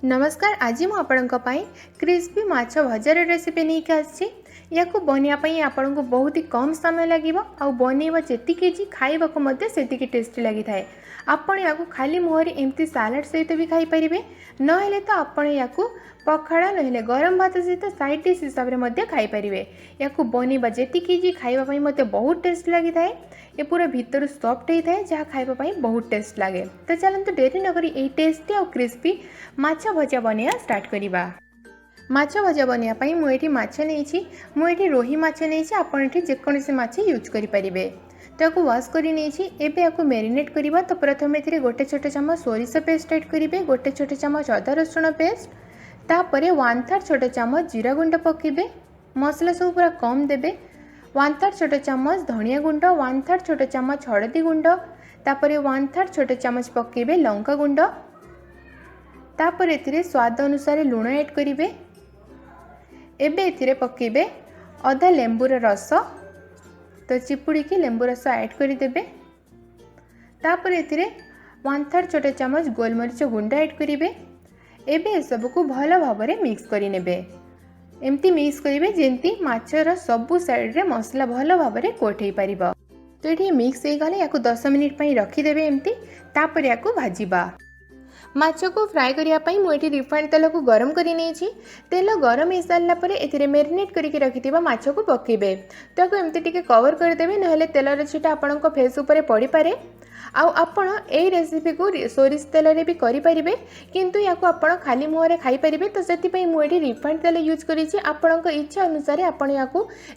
नमस्कार। आज मु आपणक क्रिस्पी माछ भजार रेसिपी नहीं आसी। या बनवाई आपन को बहुत ही कम समय लगे आ बनवा जी खावा से टेस्टी लगी थाए। आपन या खाली मुहर एमती सालाड सहित भी खाई पारे ना तो आपन या पखाड़ा ना गरम भात सहित साइड डिश हिसाब से खाई पारे। या बनवा जी खावाई मत बहुत टेस्ट लगी थाए। ये पूरा भीतर सॉफ्ट होता है जहाँ खावाई बहुत टेस्ट लगे। तो चलते डेरी नक टेस्टी और क्रिस्पी माछ भजा बनवा स्टार्ट करवा। माछ भजा बनवाई मुझे माछ नहीं मुझे रोही माछ नहीं आपड़ जेकोसी माछ यूज करेंगे। तो वाश कर मेरीनेट करवा। तो प्रथम ए गोटे छोट चामच सोरिष पेस्ट ऐड करेंगे, गोटे छोट चामच अदा रसुण पेस्ट, तापर 1/3 छोट चामच जीरा गुंड पकेबे। मसला सब पूरा कम देबे। 1/3 छोट चामच धनिया गुंड, 1/3 छोट चामच हलदी गुंड, तापर 1/3 छोट चामच पकेबे लंका गुंड, तापर एथिरे स्वाद अनुसार लुण ऐड करेंगे। एबे एथिरे पकेबे अधा लेंबूर रस। तो चिपुड़ी की लेंबू रस ऐड करदेबे। तापर एथिरे 1/3 छोट चामच गोलमरीच गुंड ऐड करेंगे। एबे सब को भल भाव में मिक्स करेंगे। एमती मिक्स करेंगे जेमती माछर सबू साइड रे मसला भल भाव में कोट हो पार। तो ये मिक्स हो गले या 10 मिनिट रखीदेवे एमती। तापर या भाजिबा। माछ को फ्राए करने मुझे रिफाइंड तेल को गरम कर तेल गरम हो सारापर ए मेरीनेट करके रखि माछ को पकेबे। तो एमती टिके कवर करदेवे ना तेलर छीटा आपण फेस उपर पड़ पारे। आपण ए रेसिपी को सोरिष तेल भी करेंगे किंतु या आपण खाली मुहर खाई पारे। तो से मुझे रिफाइंड तेल यूज करी। आपण इच्छा अनुसार आपण या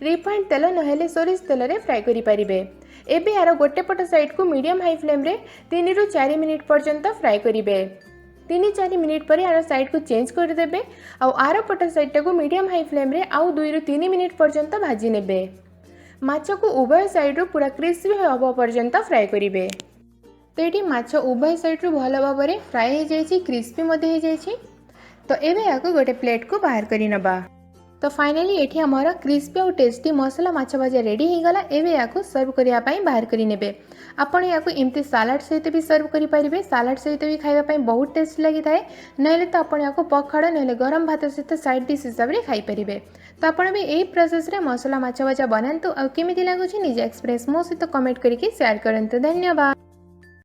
रिफाइंड तेल ना सोरिष तेल रे फ्राए करेंगे। एबे यार गोटे पट साइड को मीडियम हाई फ्लेम रे 3 ରୁ 4 मिनिट पर्यंत फ्राए करेंगे। 3-4 मिनिट पर यार साइड को चेंज करदेवे। आर पट साइड को मीडियम हाई फ्लेम रे 2 ରୁ 3 मिनिट पर्यंत भाजी नेबे। माछ को उभय साइड रू पूरा क्रिस्पी हवा पर्यंत फ्राए करेंगे। तो ये माछ उभय साइड रू भल भाव में फ्राए हो जाए, क्रिस्पी हो जाए। तो एबे या गोटे प्लेट को बाहर कर नबा। तो फाइनाली ये आमर क्रिस्पी और टेस्टी मसला माछ भजा रेडी हो गला। एबे या सर्व करने बाहर कर नेबे। आपण या एमती सालाड सहित भी सर्व करेंगे। सालाड सहित भी खावाई बहुत टेस्ट लगी थाए। ना तो आपण या पखाड़ ना गरम भात सहित साइड डिश हिसाब से खाई पारे। तो आपण भी यही प्रोसेस रे मसला माछ भजा बनातु। आ केमिति लागुछि निज एक्सप्रेस मो सहित कमेंट करके शेयर करंतु। धन्यवाद।